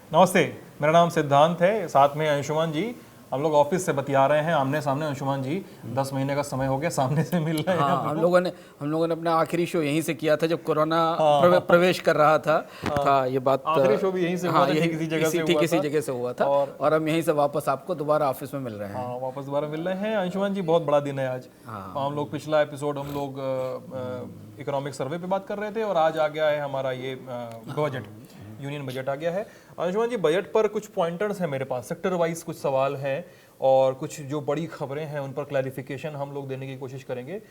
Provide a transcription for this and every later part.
नमस्ते, मेरा नाम सिद्धांत है, साथ में अंशुमान जी। हम लोग ऑफिस से बतिया रहे हैं आमने सामने। अंशुमान जी 10 महीने का समय हो गया सामने से मिल रहे हैं। हाँ, हम लोगों ने अपना आखिरी शो यहीं से किया था जब कोरोना प्रवेश कर रहा था ये बात। आखिरी शो भी यहीं से हुआ था, यही किसी जगह से ठीक हुआ किसी था। जगह से हुआ था और हम यहीं से वापस आपको दोबारा ऑफिस में मिल रहे हैं। हाँ, वापस दोबारा मिल रहे हैं। अंशुमान जी बहुत बड़ा दिन है आज। हम लोग पिछला एपिसोड हम लोग इकोनॉमिक सर्वे पे बात कर रहे थे और आज आ गया है हमारा ये बजट, यूनियन बजट आ गया है। अंशुमान जी, बजट पर कुछ पॉइंटर्स हैं मेरे पास, सेक्टर वाइज कुछ सवाल हैं और कुछ जो बड़ी खबरें हैं उन पर क्लैरिफिकेशन हम लोग देने की कोशिश करेंगे।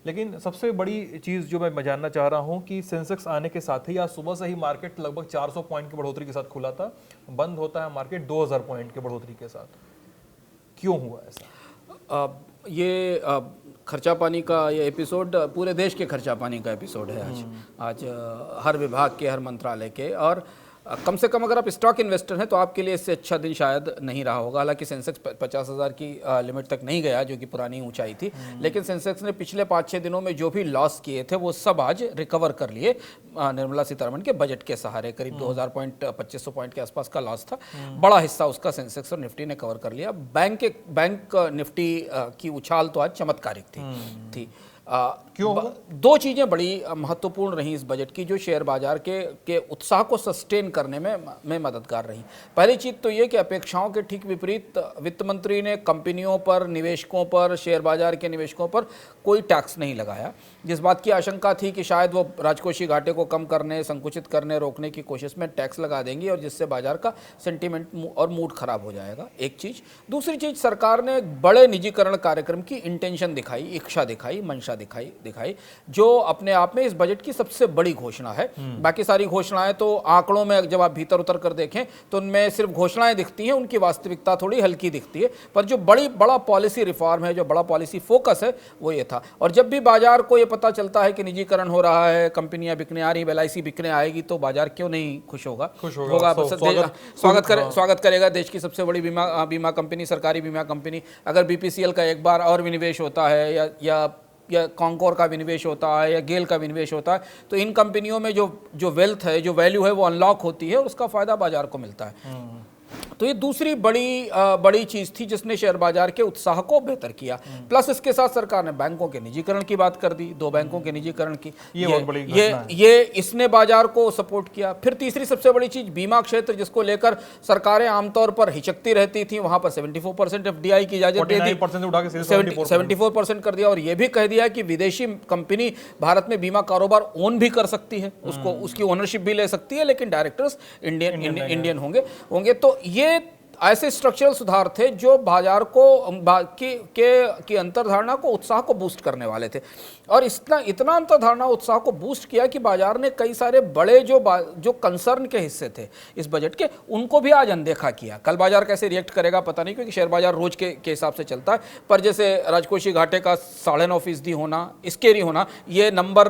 लेकिन सबसे बड़ी चीज़ जो मैं जानना चाह रहा हूं कि सेंसेक्स आने के साथ ही आज सुबह से ही मार्केट लगभग 400 पॉइंट की बढ़ोतरी के साथ खुला था, बंद होता है मार्केट 2000 पॉइंट की बढ़ोतरी के साथ। क्यों हुआ ऐसा? ये खर्चा पानी का ये एपिसोड पूरे देश के खर्चा पानी का एपिसोड है आज हर विभाग के, हर मंत्रालय के। और कम से कम अगर आप स्टॉक इन्वेस्टर हैं तो आपके लिए इससे अच्छा दिन शायद नहीं रहा होगा। हालांकि सेंसेक्स 50,000 की लिमिट तक नहीं गया जो कि पुरानी ऊंचाई थी, लेकिन सेंसेक्स ने पिछले 5-6 दिनों में जो भी लॉस किए थे वो सब आज रिकवर कर लिए निर्मला सीतारमण के बजट के सहारे। करीब 2000 पॉइंट 2500 पॉइंट के आसपास का लॉस था, बड़ा हिस्सा उसका सेंसेक्स और निफ्टी ने कवर कर लिया। बैंक निफ्टी की उछाल तो आज चमत्कारिक थी। क्यों? दो चीजें बड़ी महत्वपूर्ण रही इस बजट की जो शेयर बाजार के उत्साह को सस्टेन करने में मददगार रही। पहली चीज तो ये कि अपेक्षाओं के ठीक विपरीत वित्त मंत्री ने कंपनियों पर, निवेशकों पर, शेयर बाजार के निवेशकों पर कोई टैक्स नहीं लगाया। जिस बात की आशंका थी कि शायद वो राजकोषीय घाटे को कम करने, संकुचित करने, रोकने की कोशिश में टैक्स लगा देंगी और जिससे बाजार का सेंटीमेंट और मूड खराब हो जाएगा, एक चीज। दूसरी चीज, सरकार ने बड़े निजीकरण कार्यक्रम की इंटेंशन दिखाई, इच्छा दिखाई, मंशा दिखाई जो अपने आप में इस बजट की सबसे बड़ी घोषणा है। बाकी सारी घोषणाएं तो आंकड़ों में जब आप भीतर उतर कर देखें तो उनमें सिर्फ घोषणाएं दिखती हैं, उनकी वास्तविकता थोड़ी हल्की दिखती है। पर जो बड़ा पॉलिसी रिफॉर्म है, जो बड़ा पॉलिसी फोकस है, वो ये था। और जब भी बाजार को ये पता चलता है कि निजीकरण हो रहा है, कंपनियां बिकने आ रही, LIC बिकने आएगी, तो बाजार क्यों नहीं खुश होगा? स्वागत करेगा देश की सबसे बड़ी बीमा कंपनी, सरकारी बीमा कंपनी। अगर BPCL का एक बार और विनिवेश होता है या कॉन्कोर का विनिवेश होता है या गेल का विनिवेश होता है तो इन कंपनियों में जो वेल्थ है, जो वैल्यू है, वो अनलॉक होती है और उसका फायदा बाजार को मिलता है। तो ये दूसरी बड़ी चीज थी जिसने शेयर बाजार के उत्साह को बेहतर किया। प्लस इसके साथ सरकार ने बैंकों के निजीकरण की बात कर दी, 2 बैंकों के निजीकरण की। ये इसने बाजार को सपोर्ट किया। फिर तीसरी सबसे बड़ी चीज, बीमा क्षेत्र, जिसको लेकर सरकारें आमतौर पर हिचकती रहती थी, वहां पर 74% FDI की इजाजत दे दी, 74% कर दिया और यह भी कह दिया कि विदेशी कंपनी भारत में बीमा कारोबार ओन भी कर सकती है, उसकी ओनरशिप भी ले सकती है, लेकिन डायरेक्टर्स इंडियन होंगे। तो ये ऐसे स्ट्रक्चरल सुधार थे जो बाजार को की अंतर्धारणा को, उत्साह को बूस्ट करने वाले थे। और इतना अंतर्धारणा उत्साह को बूस्ट किया कि बाजार ने कई सारे बड़े जो कंसर्न के हिस्से थे इस बजट के, उनको भी आज अनदेखा किया। कल बाजार कैसे रिएक्ट करेगा पता नहीं, क्योंकि शेयर बाजार रोज के हिसाब से चलता है। पर जैसे राजकोषीय घाटे का 9.5% होना, स्केरी होना, ये नंबर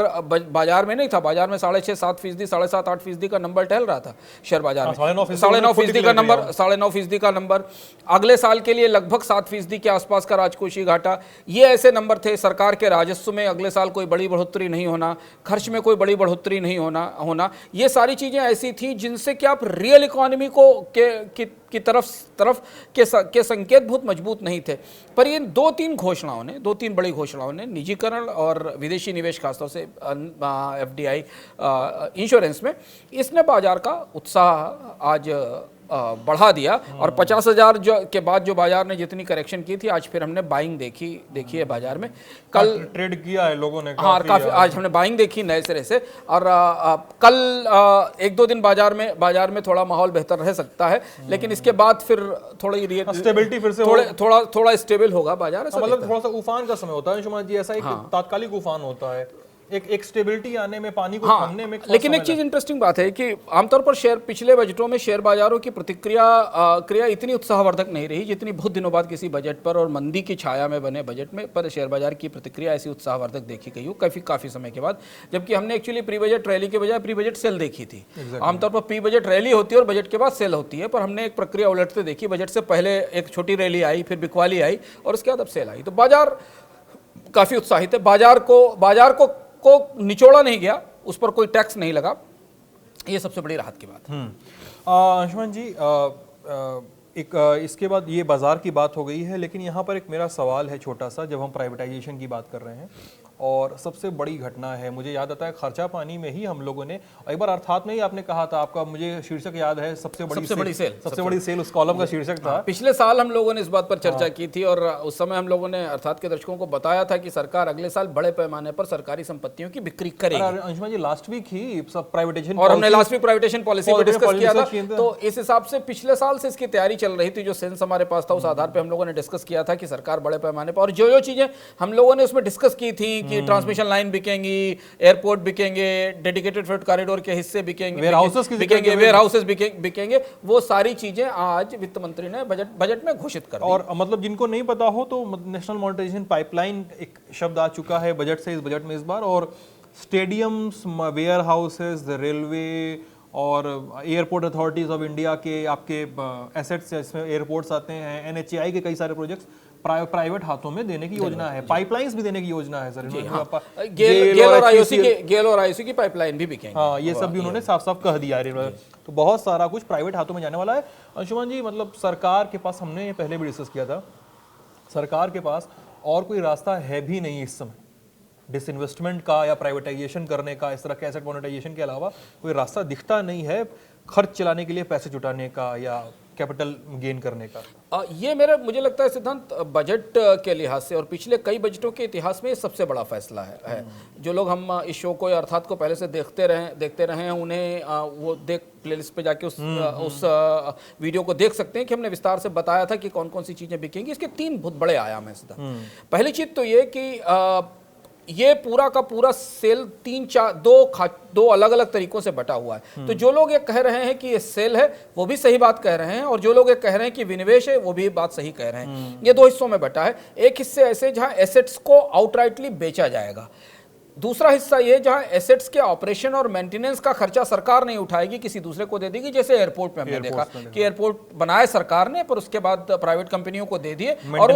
बाजार में नहीं था। बाजार में 6.5-7%, 7.5-8% का नंबर टहल रहा था शेयर बाजार में। 9.5% का नंबर, 9.5% का नंबर, अगले साल के लिए लगभग 7% के आसपास का राजकोषीय घाटा, ये ऐसे नंबर थे। सरकार के राजस्व में अगले साल कोई बड़ी बढ़ोतरी नहीं होना, खर्च में कोई बड़ी बढ़ोतरी नहीं होना, ये सारी चीजें ऐसी थी जिनसे कि आप रियल इकोनॉमी की तरफ के संकेत बहुत मजबूत नहीं थे। पर ये 2-3 बड़ी घोषणाओं ने निजीकरण और विदेशी निवेश, खासतौर से FDI इंश्योरेंस में, इसने बाजार का उत्साह आज बढ़ा दिया। और 50,000 के बाद जो बाजार ने जितनी करेक्शन की थी, आज फिर हमने बाइंग देखी है बाजार में। कल ट्रेड किया है लोगों ने काफी आज हमने बाइंग देखी नए सिरे से। और कल 1-2 दिन बाजार में थोड़ा माहौल बेहतर रह सकता है, लेकिन इसके बाद फिर थोड़ी स्टेबिलिटी फिर से थोड़ा स्टेबल होगा बाजार। मतलब थोड़ा सा उफान का समय होता है अंशुमान जी, ऐसा एक तात्कालिक उफान होता है, एक स्टेबिलिटी आने में, पानी को थामने में। लेकिन एक चीज इंटरेस्टिंग बात है कि आमतौर पर पिछले बजटों में शेयर बाजारों की क्रिया इतनी उत्साहवर्धक नहीं रही जितनी बहुत दिनों बाद किसी बजट पर और मंदी की छाया में बने बजट में पर शेयर बाजार की प्रतिक्रिया ऐसी उत्साहवर्धक देखी गई हो काफी समय के बाद। जबकि हमने एक्चुअली प्री बजट रैली के बजाय प्री बजट सेल देखी थी। आमतौर पर प्री बजट रैली होती है और बजट के बाद सेल होती है, पर हमने एक प्रक्रिया उलटते देखी। बजट से पहले एक छोटी रैली आई, फिर बिकवाली आई और उसके बाद अब सेल आई। तो बाजार काफी उत्साहित है। बाजार को निचोड़ा नहीं गया, उस पर कोई टैक्स नहीं लगा, ये सबसे बड़ी राहत की बात है। अंशुमन जी, इसके बाद ये बाजार की बात हो गई है, लेकिन यहाँ पर एक मेरा सवाल है छोटा सा। जब हम प्राइवेटाइजेशन की बात कर रहे हैं और सबसे बड़ी घटना है, मुझे याद आता है खर्चा पानी में ही हम लोगों ने एक बार अर्थात में ही आपने कहा था, आपका मुझे शीर्षक याद है, सबसे बड़ी सेल उस कॉलम का शीर्षक था। पिछले साल हम लोगों ने इस बात पर चर्चा की थी और उस समय हम लोगों ने अर्थात के दर्शकों को बताया था कि सरकार अगले साल बड़े पैमाने पर सरकारी संपत्तियों की बिक्री करेगी। अंशुमन जी, लास्ट वीक ही सब प्राइवेटाइजेशन, और हमने लास्ट वीक प्राइवेटाइजेशन पॉलिसी पर डिस्कस किया था। तो इस हिसाब से पिछले साल से इसकी तैयारी चल रही थी, जो सेंस हमारे पास था उस आधार पर हम लोगों ने डिस्कस किया था कि सरकार बड़े पैमाने पर, और जो चीजें हम लोगों ने उसमें डिस्कस की थी कि ट्रांसमिशन लाइन बिकेंगी, एयरपोर्ट बिकेंगे, डेडिकेटेड फ्रेट कॉरिडोर के हिस्से बिकेंगे, वेयरहाउसेस बिकेंगे, वो सारी चीजें आज वित्त मंत्री ने बजट में घोषित कर दी। और मतलब जिनको नहीं पता हो तो नेशनल मॉनेटाइजेशन पाइपलाइन एक शब्द आ चुका है बजट से, इस बजट में इस बार। और स्टेडियम्स, वेयर हाउसेस, रेलवे और एयरपोर्ट अथॉरिटीज ऑफ इंडिया के आपके एसेट्स, इसमें एयरपोर्ट्स आते हैं, NHAI के कई सारे प्रोजेक्ट्स प्राइवेट हाथों में देने की योजना है, पाइपलाइंस भी देने की योजना है सर। गेल और IOC की पाइपलाइन भी बिकेंगी। हाँ, ये सब भी उन्होंने साफ साफ कह दिया है। तो बहुत सारा कुछ प्राइवेट हाथों में जाने वाला है। अंशुमन जी, मतलब सरकार के पास, हमने ये पहले भी डिस्कस किया था, सरकार के पास और कोई रास्ता है भी नहीं इस समय डिसइन्वेस्टमेंट का या प्राइवेटाइजेशन करने का। इस तरह के एसेट मोनेटाइजेशन के अलावा कोई रास्ता दिखता नहीं है खर्च चलाने के लिए, पैसे जुटाने का या कैपिटल गेन करने का। ये मुझे लगता है सिद्धांत, बजट के लिहाज से और पिछले कई बजटों के इतिहास में ये सबसे बड़ा फैसला है। जो लोग हम इस शो को अर्थात को पहले से देखते रहे हैं, उन्हें वो प्लेलिस्ट पे जाके उस वीडियो को देख सकते हैं कि हमने विस्तार से बताया था कि कौन कौन सी चीजें बिकेंगी। इसके 3 बहुत बड़े आयाम हैं सिद्धांत। पहली चीज तो ये कि ये पूरा का पूरा सेल दो अलग अलग तरीकों से बटा हुआ है। तो जो लोग ये कह रहे हैं कि ये सेल है, वो भी सही बात कह रहे हैं, और जो लोग ये कह रहे हैं कि विनिवेश है, वो भी बात सही कह रहे हैं। ये 2 हिस्सों में बटा है। एक हिस्से ऐसे जहां एसेट्स को आउटराइटली बेचा जाएगा, दूसरा हिस्सा ये जहां एसेट्स के ऑपरेशन और मेंटेनेंस का खर्चा सरकार नहीं उठाएगी, किसी दूसरे को दे देगी। जैसे एयरपोर्ट में हमने देखा कि एयरपोर्ट बनाए सरकार ने, पर उसके बाद प्राइवेट कंपनियों को दे दिए और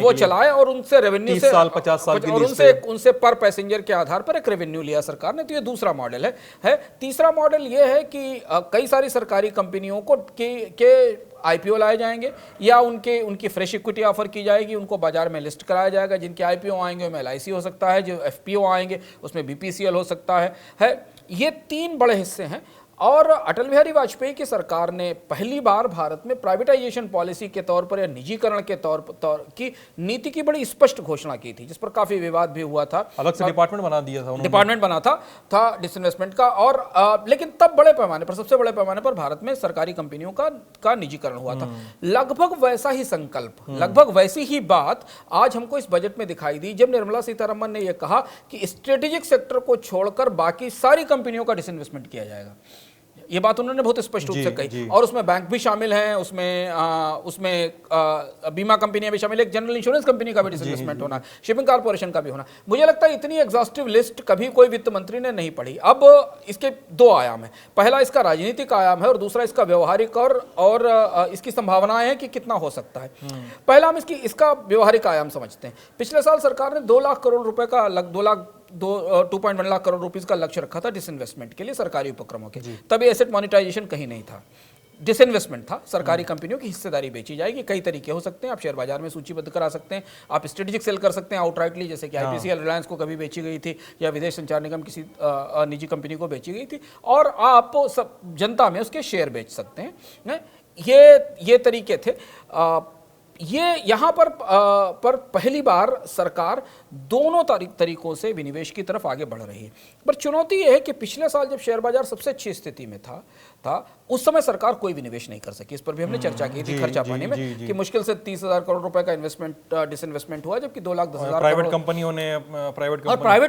वो चलाए और उनसे रेवेन्यू से 50 साल और उनसे पर पैसेंजर के आधार पर एक रेवेन्यू लिया सरकार ने। तो ये दूसरा मॉडल है। तीसरा मॉडल ये है कि कई सारी सरकारी कंपनियों को के IPO लाए जाएंगे या उनकी फ्रेश इक्विटी ऑफर की जाएगी, उनको बाजार में लिस्ट कराया जाएगा। जिनके IPO आएंगे उनमें LIC हो सकता है, जो FPO आएंगे उसमें BPCL हो सकता है। ये 3 बड़े हिस्से हैं। और अटल बिहारी वाजपेयी की सरकार ने पहली बार भारत में प्राइवेटाइजेशन पॉलिसी के तौर पर या निजीकरण के तौर की नीति की बड़ी स्पष्ट घोषणा की थी, जिस पर काफी विवाद भी हुआ था। अलग से डिपार्टमेंट बना दिया था, डिपार्टमेंट बना था डिसइन्वेस्टमेंट का। और लेकिन तब बड़े पैमाने पर, सबसे बड़े पैमाने पर भारत में सरकारी कंपनियों का निजीकरण हुआ था। लगभग वैसा ही संकल्प, लगभग वैसी ही बात आज हमको इस बजट में दिखाई दी, जब निर्मला सीतारमण ने यह कहा कि स्ट्रेटेजिक सेक्टर को छोड़कर बाकी सारी कंपनियों का डिसइन्वेस्टमेंट किया जाएगा। ये बात उन्होंने बहुत स्पष्ट रूप से कही। और उसमें बैंक भी शामिल हैं, उसमें बीमा कंपनियां भी शामिल है, जनरल इंश्योरेंस कंपनी का भी डिसइन्वेस्टमेंट होना, शिपिंग कॉर्पोरेशन का भी होना। मुझे लगता है इतनी एग्जॉस्टिव लिस्ट कभी कोई वित्त मंत्री ने नहीं पढ़ी। अब इसके 2 आयाम है। पहला इसका राजनीतिक आयाम है और दूसरा इसका व्यवहारिक और इसकी संभावनाएं हैं कि कितना हो सकता है। पहला हम इसका व्यवहारिक आयाम समझते हैं। पिछले साल सरकार ने 2 लाख करोड़ रुपए का 2.1 लाख करोड़ रुपीस का लक्ष्य रखा था डिसइन्वेस्टमेंट के लिए सरकारी उपक्रमों के। तभी एसेट मोनेटाइजेशन कहीं नहीं था, डिसइन्वेस्टमेंट था। सरकारी कंपनियों की हिस्सेदारी बेची जाएगी। कई तरीके हो सकते हैं, आप शेयर बाजार में सूचीबद्ध करा सकते हैं, आप स्ट्रेटेजिक सेल कर सकते हैं आउटराइटली, जैसे कि IPCL रिलायंस को कभी बेची गई थी, या विदेश संचार निगम किसी निजी कंपनी को बेची गई थी, और आप सब जनता में उसके शेयर बेच सकते हैं। ये तरीके थे। ये यहाँ पर पहली बार सरकार दोनों तरीकों से विनिवेश की तरफ आगे बढ़ रही है। पर चुनौती यह है कि पिछले साल जब शेयर बाजार सबसे अच्छी स्थिति में था उस समय सरकार कोई भी निवेश नहीं कर सकी। इस पर भी हमने चर्चा की थी खर्चा पानी में कि मुश्किल से 30,000 करोड़ रुपए का डिसइन्वेस्टमेंट हुआ, जबकि 2,10,000 प्राइवेट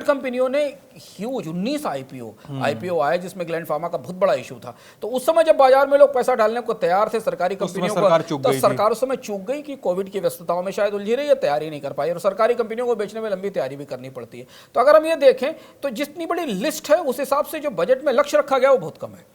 कंपनियों ने ह्यूज 19 IPO आए, जिसमें ग्लैंड फार्मा का बहुत बड़ा इशू था। तो उस समय जब बाजार में लोग पैसा डालने को तैयार थे सरकारी कंपनियों को, तो सरकार उस समय चूक गई कि कोविड की व्यस्तताओं में शायद उलझी रही है, तैयारी नहीं कर पाई, और सरकारी कंपनियों को बेचने में लंबी तैयारी भी करनी पड़ती है। तो अगर हम ये देखें तो जितनी बड़ी लिस्ट है उस हिसाब से जो बजट में लक्ष्य रखा गया वो बहुत कम है।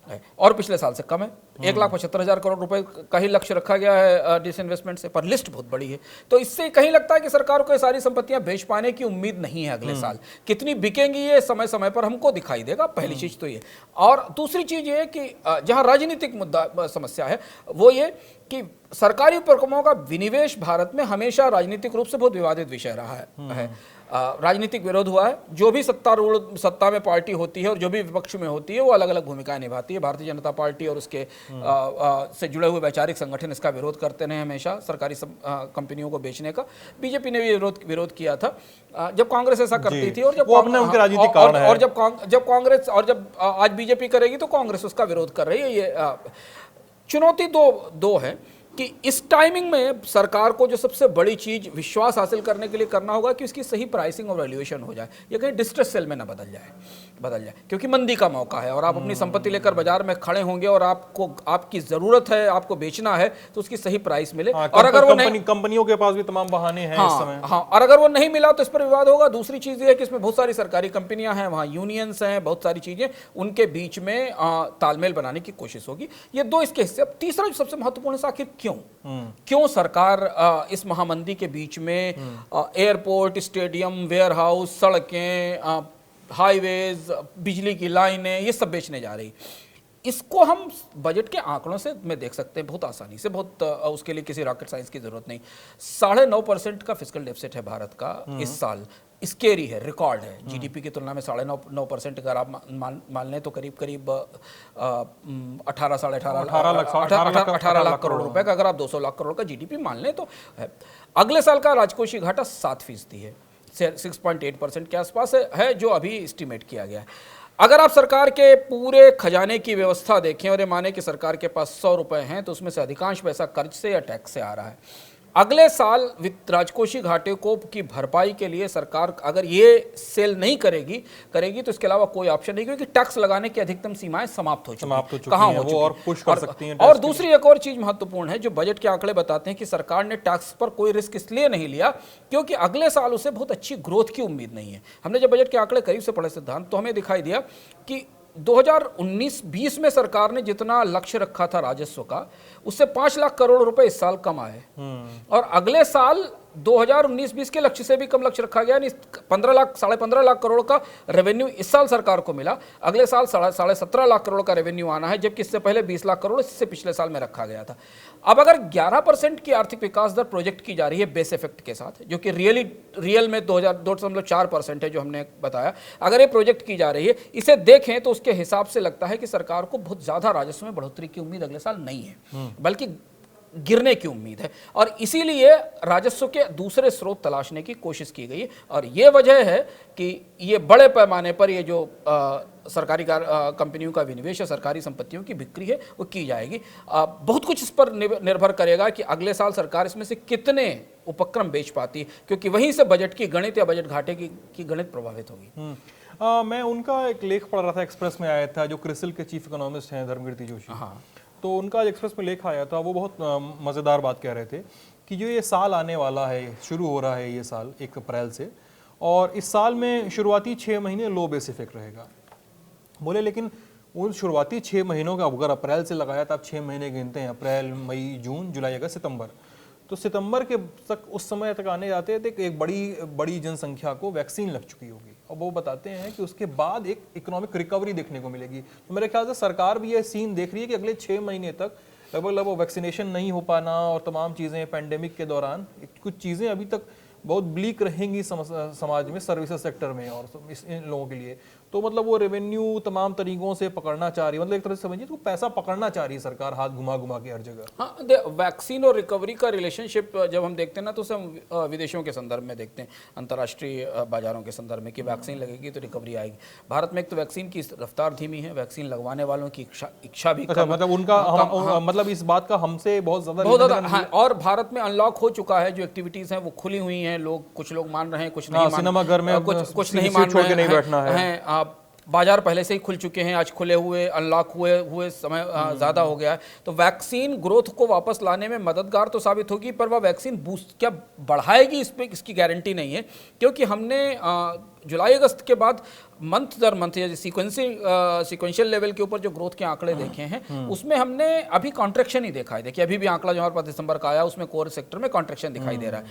है और पिछले साल से कम है। 1,75,000 करोड़ रुपए का ही लक्ष्य रखा गया है डिसइन्वेस्टमेंट से, पर लिस्ट बहुत बड़ी है। तो इससे कहीं लगता है कि सरकार को ये सारी संपत्तियां बेच पाने की उम्मीद नहीं है अगले साल। कितनी बिकेंगी ये समय समय पर हमको दिखाई देगा, पहली चीज तो ये। और दूसरी चीज ये कि जहां राजनीतिक मुद्दा समस्या है वो ये कि सरकारी उपक्रमों का विनिवेश भारत में हमेशा राजनीतिक रूप से बहुत विवादित विषय रहा है। राजनीतिक विरोध हुआ है। जो भी सत्ता में पार्टी होती है और जो भी विपक्ष में होती है वो अलग अलग भूमिकाएं निभाती है। भारतीय जनता पार्टी और उसके से जुड़े हुए वैचारिक संगठन इसका विरोध करते रहे हमेशा, सरकारी कंपनियों को बेचने का। बीजेपी ने भी विरोध किया था जब कांग्रेस ऐसा करती थी, और जब कांग्रेस और जब आज बीजेपी करेगी तो कांग्रेस उसका विरोध कर रही है। ये चुनौती दो है कि इस टाइमिंग में सरकार को जो सबसे बड़ी चीज विश्वास हासिल करने के लिए करना होगा कि उसकी सही प्राइसिंग और वैल्यूएशन हो जाए, ये कहीं डिस्ट्रेस सेल में ना बदल जाए, क्योंकि मंदी का मौका है और आप अपनी संपत्ति लेकर बाजार में खड़े होंगे और आपकी जरूरत है, आपको बेचना है, तो उसकी सही प्राइस मिले। और अगर वो नहीं, कंपनियों के पास भी तमाम बहाने हैं इस समय। और अगर वो नहीं मिला तो इस पर विवाद होगा। दूसरी चीज ये है कि इसमें बहुत सारी सरकारी कंपनियां हैं, वहां यूनियंस हैं, बहुत सारी चीजें, उनके बीच में तालमेल बनाने की कोशिश होगी। ये दो इसके हिस्से। अब तीसरा जो सबसे महत्वपूर्ण है, आखिर क्यों सरकार इस महामंदी के बीच में एयरपोर्ट, स्टेडियम, वेयर हाउस, सड़कें, हाईवेज, बिजली की लाइनें, ये सब बेचने जा रही। इसको हम बजट के आंकड़ों से में देख सकते हैं बहुत आसानी से, बहुत उसके लिए किसी रॉकेट साइंस की जरूरत नहीं। 9.5% का फिस्कल डेफिसिट है भारत का इस साल। स्केरी है, रिकॉर्ड है। जीडीपी की तुलना में 9.5% अगर आप मान लें तो करीब 18 लाख करोड़ रुपए का, अगर आप 200 लाख करोड़ का जीडीपी मान लें तो है। अगले साल का राजकोषीय घाटा 7% है, 6.8% के आसपास है जो अभी एस्टिमेट किया गया है। अगर आप सरकार के पूरे खजाने की व्यवस्था देखें और ये माने कि सरकार के पास 100 रुपए हैं तो उसमें से अधिकांश पैसा कर्ज से या टैक्स से आ रहा है। अगले साल वित्त राजकोषीय घाटे को की भरपाई के लिए सरकार अगर ये सेल नहीं करेगी तो इसके अलावा कोई ऑप्शन नहीं, क्योंकि टैक्स लगाने की अधिकतम सीमाएं समाप्त हो चुकी हैं, कहां हो चुकी और पुश कर सकती हैं। और दूसरी एक और चीज महत्वपूर्ण है जो बजट के आंकड़े बताते हैं कि सरकार ने टैक्स पर कोई रिस्क इसलिए नहीं लिया क्योंकि अगले साल उसे बहुत अच्छी ग्रोथ की उम्मीद नहीं है। हमने जब बजट के आंकड़े करीब से पढ़े सिद्धांत, तो हमें दिखाई दिया कि 2019-20 में सरकार ने जितना लक्ष्य रखा था राजस्व का, उससे 5 लाख करोड़ रुपए इस साल कम आए। और अगले साल 2019-20 के लक्ष्य से भी कम लक्ष्य रखा गया, यानी 15 लाख करोड़ का रेवेन्यू इस साल सरकार को मिला। अगले साल 17.5 लाख करोड़ का रेवेन्यू आना है, जबकि इससे पहले 20 लाख करोड़ इससे पिछले साल में रखा गया था। अब अगर 11% की आर्थिक विकास दर प्रोजेक्ट की जा रही है बेस इफेक्ट के साथ, जो कि रियल में 2.4% है जो हमने बताया, अगर ये प्रोजेक्ट की जा रही है, इसे देखें तो उसके हिसाब से लगता है कि सरकार को बहुत ज्यादा राजस्व में बढ़ोतरी की उम्मीद अगले साल नहीं है, बल्कि गिरने की उम्मीद है। और इसीलिए राजस्व के दूसरे स्रोत तलाशने की कोशिश की गई है। और ये वजह है कि ये बड़े पैमाने पर ये जो सरकारी कंपनियों का विनिवेश है, सरकारी संपत्तियों की बिक्री है, वो की जाएगी। बहुत कुछ इस पर निर्भर करेगा कि अगले साल सरकार इसमें से कितने उपक्रम बेच पाती है, क्योंकि वहीं से बजट की गणित या बजट घाटे की गणित प्रभावित होगी। मैं उनका एक लेख पढ़ रहा था, एक्सप्रेस में आया था, जो क्रिसिल के चीफ इकोनॉमिस्ट हैं धर्मकीर्ति जोशी। हाँ, तो उनका एक्सप्रेस में लेख आया था, वो बहुत मज़ेदार बात कह रहे थे कि जो ये साल आने वाला है, शुरू हो रहा है ये साल 1 अप्रैल से, और इस साल में शुरुआती 6 महीने लो बेस इफेक्ट रहेगा। बोले लेकिन उन शुरुआती 6 महीनों का अगर अप्रैल से लगाया तो आप 6 महीने गिनते हैं, अप्रैल, मई, जून, जुलाई, अगस्त, सितंबर, तो सितंबर के तक, उस समय तक आने जाते थे एक बड़ी जनसंख्या को वैक्सीन लग चुकी होगी। और वो बताते हैं कि उसके बाद एक इकोनॉमिक रिकवरी देखने को मिलेगी। तो मेरे ख्याल से सरकार भी ये सीन देख रही है कि अगले 6 महीने तक लगभग वैक्सीनेशन नहीं हो पाना और तमाम चीज़ें पैंडेमिक के दौरान कुछ चीज़ें अभी तक बहुत ब्लीक रहेंगी समाज में, सर्विसेज सेक्टर में और इन लोगों के लिए। तो मतलब वो रेवेन्यू तमाम तरीकों से पकड़ना चाह रही है, मतलब एक तरह से समझिए तो पैसा पकड़ना चाह रही है सरकार, हाथ घुमा के हर जगह। हाँ, वैक्सीन और रिकवरी का रिलेशनशिप जब हम देखते हैं ना, तो उसे हम विदेशों के संदर्भ में देखते हैं, अंतर्राष्ट्रीय बाजारों के संदर्भ में, कि वैक्सीन लगेगी तो रिकवरी आएगी। भारत में एक तो वैक्सीन की रफ्तार धीमी है, वैक्सीन लगवाने वालों की इच्छा भी कम, मतलब उनका मतलब इस बात का हमसे बहुत ज्यादा। हाँ, और भारत में अनलॉक हो चुका है, जो एक्टिविटीज हैं वो खुली हुई हैं, कुछ लोग मान रहे हैं, कुछ नहीं, सिनेमा घर में कुछ नहीं मान रहे हैं। बाजार पहले से ही खुल चुके हैं, आज खुले हुए अनलॉक हुए समय ज़्यादा हो गया है। तो वैक्सीन ग्रोथ को वापस लाने में मददगार तो साबित होगी, पर वह वैक्सीन बूस्ट क्या बढ़ाएगी इस पे इसकी गारंटी नहीं है, क्योंकि हमने जुलाई अगस्त के बाद मंथ दर मंथ या सीक्वेंशियल लेवल के ऊपर जो ग्रोथ के आंकड़े देखे हैं उसमें हमने अभी कॉन्ट्रैक्शन ही देखा है। देखिए अभी भी आंकड़ा जो हमारे पास दिसंबर का आया उसमें कोर सेक्टर में कॉन्ट्रैक्शन दिखाई दे रहा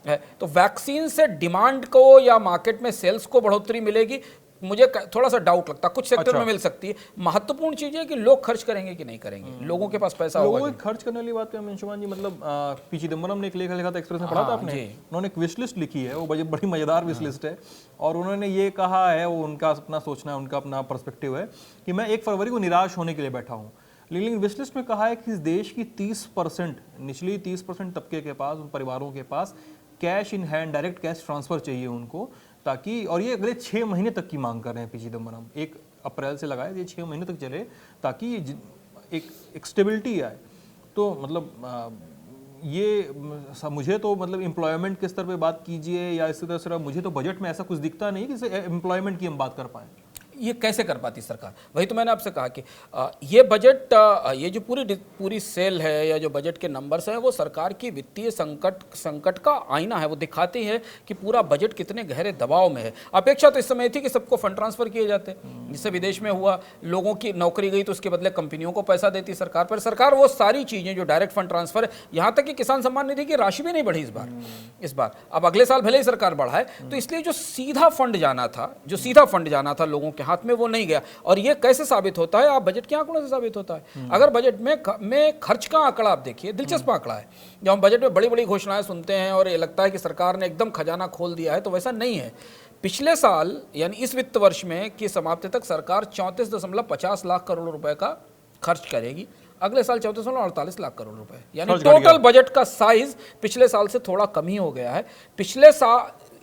है। तो वैक्सीन से डिमांड को या मार्केट में सेल्स को बढ़ोतरी मिलेगी, मुझे थोड़ा सा डाउट लगता है। कुछ सेक्टर में मिल सकती है। महत्वपूर्ण चीज है कि लोग खर्च करेंगे कि नहीं करेंगे, लोगों के पास पैसा होगा। लोगों खर्च करने वाली बात पे अंशुमान जी, मतलब पी चिदम्बरम ने एक लेख लिखा था एक्सप्रेस में, पढ़ा था आपने? उन्होंने एक विश लिस्ट लिखी है, वो बड़ी मजेदार विश लिस्ट है, और उन्होंने ये कहा है, वो उनका अपना सोचना है, उनका अपना पर्सपेक्टिव है कि मैं 1 फरवरी को निराश होने के लिए बैठा हूँ। लेकिन विश लिस्ट में कहा है कि इस देश की 30% निचली 30% तबके के पास, उन परिवारों के पास cash in hand, direct cash transfer चाहिए उनको, ताकि, और ये अगले 6 महीने तक की मांग कर रहे हैं पी चिदम्बरम, 1 अप्रैल से लगाए, ये 6 महीने तक चले, ताकि एक स्टेबिलिटी आए। तो मतलब ये मुझे तो मतलब एम्प्लॉयमेंट के स्तर पे बात कीजिए या इसी तरह से, मुझे तो बजट में ऐसा कुछ दिखता नहीं कि एम्प्लॉयमेंट की हम बात कर पाएँ। ये कैसे कर पाती सरकार? वही तो मैंने आपसे कहा कि ये बजट, ये जो पूरी सेल है या जो बजट के नंबर्स हैं वो सरकार की वित्तीय संकट का आईना है। वो दिखाती है कि पूरा बजट कितने गहरे दबाव में है। अपेक्षा तो इस समय थी कि सबको फंड ट्रांसफर किए जाते, जिससे विदेश में हुआ, लोगों की नौकरी गई तो उसके बदले कंपनियों को पैसा देती सरकार। पर सरकार वो सारी चीजें जो डायरेक्ट फंड ट्रांसफर, यहाँ तक कि किसान सम्मान निधि की राशि भी नहीं बढ़ी इस बार। अब अगले साल भले ही सरकार बढ़ाए, तो इसलिए जो सीधा फंड जाना था लोगों के हाथ में, वो नहीं गया। और ये कैसे साबित होता है? आप बजट के आंकड़ों से साबित होता है। अगर बजट में खर्च का आंकड़ा आप देखिए, दिलचस्प आंकड़ा है। जब हम बजट में बड़ी बड़ी घोषणाएं सुनते हैं और ये लगता है कि सरकार ने एकदम खजाना खोल दिया है, तो वैसा नहीं है। पिछले साल यानी इस वित्त वर्ष में की समाप्ति तक सरकार 34.50 लाख करोड़ रुपए का खर्च करेगी। अगले साल 34.48 लाख करोड़ रुपए, यानी टोटल बजट का साइज पिछले साल से थोड़ा कम ही हो गया है।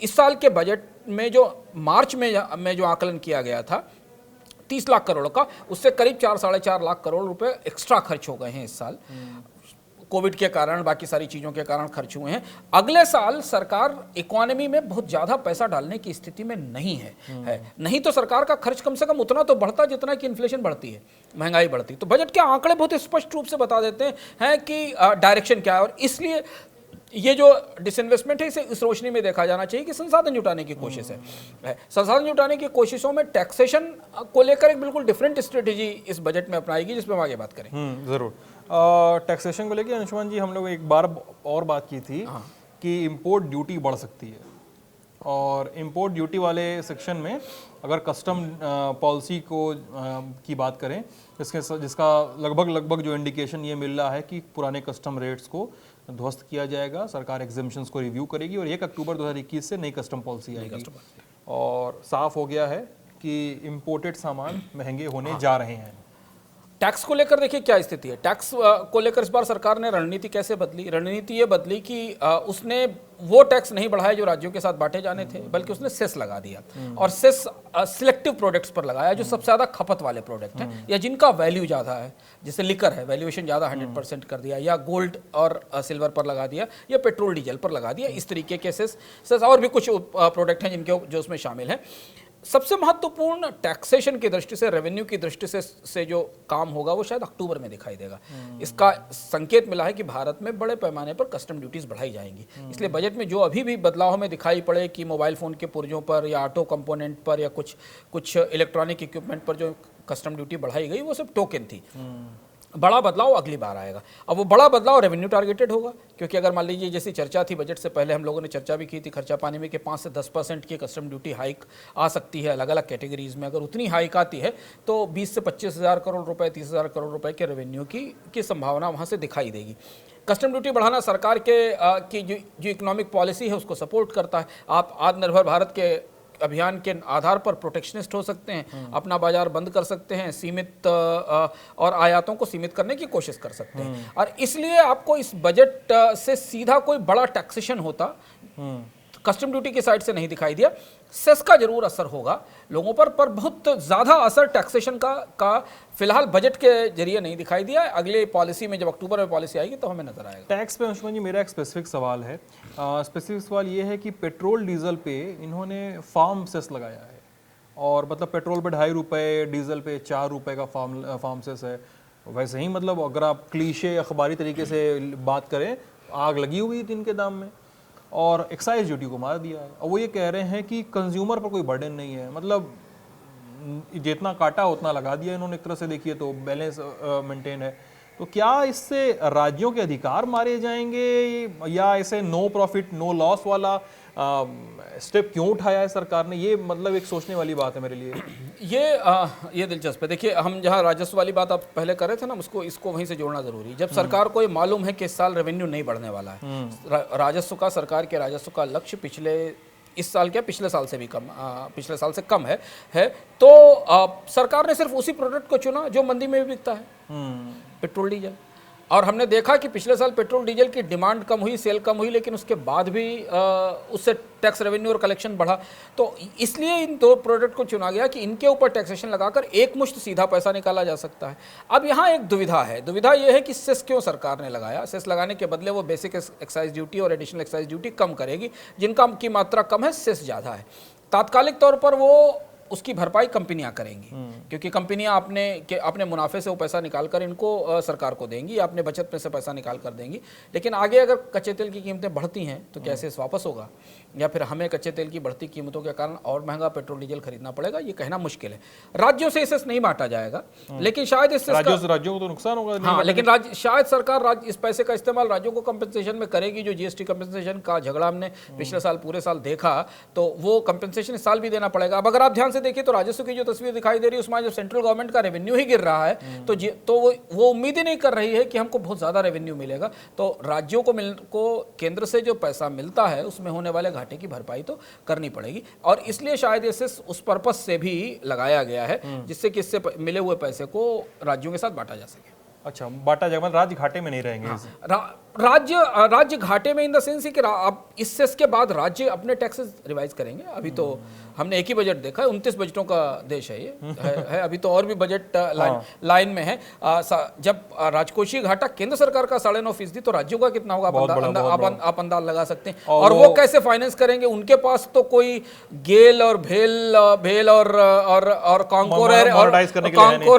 इस साल के बजट में जो मार्च में जो आकलन किया गया था 30 लाख करोड़ का, उससे करीब 4-4.5 लाख करोड़ रुपए एक्स्ट्रा खर्च हो गए हैं इस साल। कोविड के कारण, बाकी सारी चीज़ों के कारण खर्च हुए हैं। अगले साल सरकार इकोनॉमी में बहुत ज़्यादा पैसा डालने की स्थिति में नहीं है। नहीं तो सरकार का खर्च कम से कम उतना तो बढ़ता जितना कि इन्फ्लेशन बढ़ती है, महंगाई बढ़ती। तो बजट के आंकड़े बहुत स्पष्ट रूप से बता देते हैं कि डायरेक्शन क्या है। और इसलिए ये जो डिसइन्वेस्टमेंट है, इसे इस रोशनी में देखा जाना चाहिए कि संसाधन जुटाने की कोशिश है। संसाधन जुटाने की कोशिशों में टैक्सेशन को लेकर एक बिल्कुल डिफरेंट स्ट्रेटेजी इस बजट में अपनाएगी, जिस पर हम आगे बात करें। जरूर। टैक्सेशन को लेकर अंशुमान जी, हम लोग एक बार और बात की थी कि इंपोर्ट ड्यूटी बढ़ सकती है, और इंपोर्ट ड्यूटी वाले सेक्शन में अगर कस्टम पॉलिसी की बात करें, जिसका लगभग जो इंडिकेशन ये मिल रहा है कि पुराने कस्टम रेट्स को ध्वस्त किया जाएगा, सरकार एग्जेम्पशंस को रिव्यू करेगी और 1 अक्टूबर 2021 से नई कस्टम पॉलिसी आएगी। और साफ हो गया है कि इंपोर्टेड सामान महंगे होने जा रहे हैं। टैक्स को लेकर देखिए क्या स्थिति है। टैक्स को लेकर इस बार सरकार ने रणनीति कैसे बदली? रणनीति ये बदली कि उसने वो टैक्स नहीं बढ़ाए जो राज्यों के साथ बांटे जाने थे, बल्कि उसने सेस लगा दिया। और सेस सिलेक्टिव प्रोडक्ट्स पर लगाया, जो सबसे ज़्यादा खपत वाले प्रोडक्ट हैं या जिनका वैल्यू ज़्यादा है, जैसे लिकर है, वैल्यूएशन ज़्यादा 100% कर दिया, या गोल्ड और सिल्वर पर लगा दिया, या पेट्रोल डीजल पर लगा दिया। इस तरीके के सेस और भी कुछ प्रोडक्ट हैं जिनके जो उसमें शामिल हैं। सबसे महत्वपूर्ण टैक्सेशन की दृष्टि से, रेवेन्यू की दृष्टि से जो काम होगा वो शायद अक्टूबर में दिखाई देगा। इसका संकेत मिला है कि भारत में बड़े पैमाने पर कस्टम ड्यूटीज बढ़ाई जाएंगी। इसलिए बजट में जो अभी भी बदलाव हमें दिखाई पड़े कि मोबाइल फ़ोन के पुर्जों पर या ऑटो कंपोनेंट पर या कुछ इलेक्ट्रॉनिक इक्विपमेंट पर जो कस्टम ड्यूटी बढ़ाई गई, वो सब टोकन थी। बड़ा बदलाव अगली बार आएगा। अब वो बड़ा बदलाव रेवेन्यू टारगेटेड होगा, क्योंकि अगर मान लीजिए जैसी चर्चा थी बजट से पहले, हम लोगों ने चर्चा भी की थी खर्चा पानी में कि 5 से 10% की कस्टम ड्यूटी हाइक आ सकती है अलग अलग कैटेगरीज में। अगर उतनी हाइक आती है तो 20 से 25 हज़ार करोड़ रुपए, 30 हज़ार करोड़ रुपए के रेवेन्यू की संभावना वहाँ से दिखाई देगी। कस्टम ड्यूटी बढ़ाना सरकार की जो इकोनॉमिक पॉलिसी है उसको सपोर्ट करता है। आप आत्मनिर्भर भारत के अभियान के आधार पर प्रोटेक्शनिस्ट हो सकते हैं, अपना बाजार बंद कर सकते हैं, सीमित और आयातों को सीमित करने की कोशिश कर सकते हैं। और इसलिए आपको इस बजट से सीधा कोई बड़ा टैक्सेशन होता कस्टम ड्यूटी की साइड से नहीं दिखाई दिया। सेस का जरूर असर होगा लोगों पर बहुत ज़्यादा असर टैक्सेशन का फिलहाल बजट के जरिए नहीं दिखाई दिया। अगले पॉलिसी में, जब अक्टूबर में पॉलिसी आएगी तो हमें नजर आएगा। टैक्स पे अंशुमान जी मेरा एक स्पेसिफिक सवाल है। स्पेसिफिक सवाल ये है कि पेट्रोल डीजल पे इन्होंने फार्म सेस लगाया है और मतलब पेट्रोल पे 2.5 रुपए, डीजल पे 4 रुपए का फार्म सेस है। वैसे ही मतलब अगर आप क्लीशे अखबारी तरीके से बात करें, आग लगी हुई थी इनके दाम में और एक्साइज ड्यूटी को मार दिया है। और वो ये कह रहे हैं कि कंज्यूमर पर कोई बर्डन नहीं है, मतलब जितना काटा उतना लगा दिया इन्होंने, एक तरह से देखिए तो बैलेंस मेंटेन है। तो क्या इससे राज्यों के अधिकार मारे जाएंगे या इसे नो प्रॉफिट नो लॉस वाला स्टेप क्यों उठाया है सरकार ने? ये मतलब एक सोचने वाली बात है मेरे लिए। ये दिलचस्प है। देखिए, हम जहाँ राजस्व वाली बात आप पहले कर रहे थे ना, इसको वहीं से जोड़ना जरूरी है। जब सरकार को ये मालूम है कि इस साल रेवेन्यू नहीं बढ़ने वाला है, राजस्व का, सरकार के राजस्व का लक्ष्य इस साल क्या पिछले साल से भी कम, पिछले साल से कम है तो सरकार ने सिर्फ उसी प्रोडक्ट को चुना जो मंदी में भी बिकता है, पेट्रोल डीजल। और हमने देखा कि पिछले साल पेट्रोल डीजल की डिमांड कम हुई, सेल कम हुई, लेकिन उसके बाद भी उससे टैक्स रेवेन्यू और कलेक्शन बढ़ा। तो इसलिए इन दो प्रोडक्ट को चुना गया कि इनके ऊपर टैक्सेशन लगाकर एक मुश्त सीधा पैसा निकाला जा सकता है। अब यहाँ एक दुविधा है। दुविधा यह है कि सेस क्यों सरकार ने लगाया? सेस लगाने के बदले वो बेसिक एक्साइज ड्यूटी और एडिशनल एक्साइज ड्यूटी कम करेगी। जिनका की मात्रा कम है, सेस ज़्यादा है। तात्कालिक तौर पर वो उसकी भरपाई कंपनियां करेंगी, क्योंकि कंपनियां अपने मुनाफे से वो पैसा निकालकर इनको सरकार को देंगी या अपने बचत में से पैसा निकाल कर देंगी। लेकिन आगे अगर कच्चे तेल की कीमतें बढ़ती हैं तो क्या सेस वापस होगा, या फिर हमें कच्चे तेल की बढ़ती कीमतों के कारण और महंगा पेट्रोल डीजल खरीदना पड़ेगा? ये कहना मुश्किल है। राज्यों से सेस नहीं बांटा जाएगा, लेकिन शायद इससे राज्यों को तो नुकसान होगा। हाँ, लेकिन शायद सरकार इस पैसे का इस्तेमाल राज्यों को कंपनसेशन में करेगी। जो जीएसटी कंपनसेशन का झगड़ा हमने पिछले साल पूरे साल देखा, तो वो कंपनसेशन इस साल भी देना पड़ेगा। अब अगर आप ध्यान से देखिए तो राजस्व की जो तस्वीर दिखाई दे रही है, उसमें जब सेंट्रल गवर्नमेंट का रेवेन्यू ही गिर रहा है तो वो उम्मीद ही नहीं कर रही है कि हमको बहुत ज्यादा रेवेन्यू मिलेगा। तो राज्यों को केंद्र से जो पैसा मिलता है उसमें होने वाले घाटे की भरपाई तो करनी पड़ेगी। और इसलिए शायद इसे उस पर्पस से भी लगाया गया है जिससे कि इससे मिले हुए पैसे को राज्यों के साथ बांटा जा सके। अच्छा, बांटा जाएगा, राज्य घाटे में नहीं रहेंगे। राज्य घाटे में इन द सेंस कि अब इस सेस के बाद राज्य अपने टैक्सेस रिवाइज करेंगे। अभी तो हमने एक ही बजट देखा है, 29 बजटों का देश है ये है। अभी तो और भी बजट लाइन में है। जब राजकोषीय घाटा केंद्र सरकार का 9.5%, तो राज्यों का कितना होगा आप अंदाज लगा सकते हैं। और वो कैसे फाइनेंस करेंगे? उनके पास तो कोई गेल और भेल और कॉन्कोर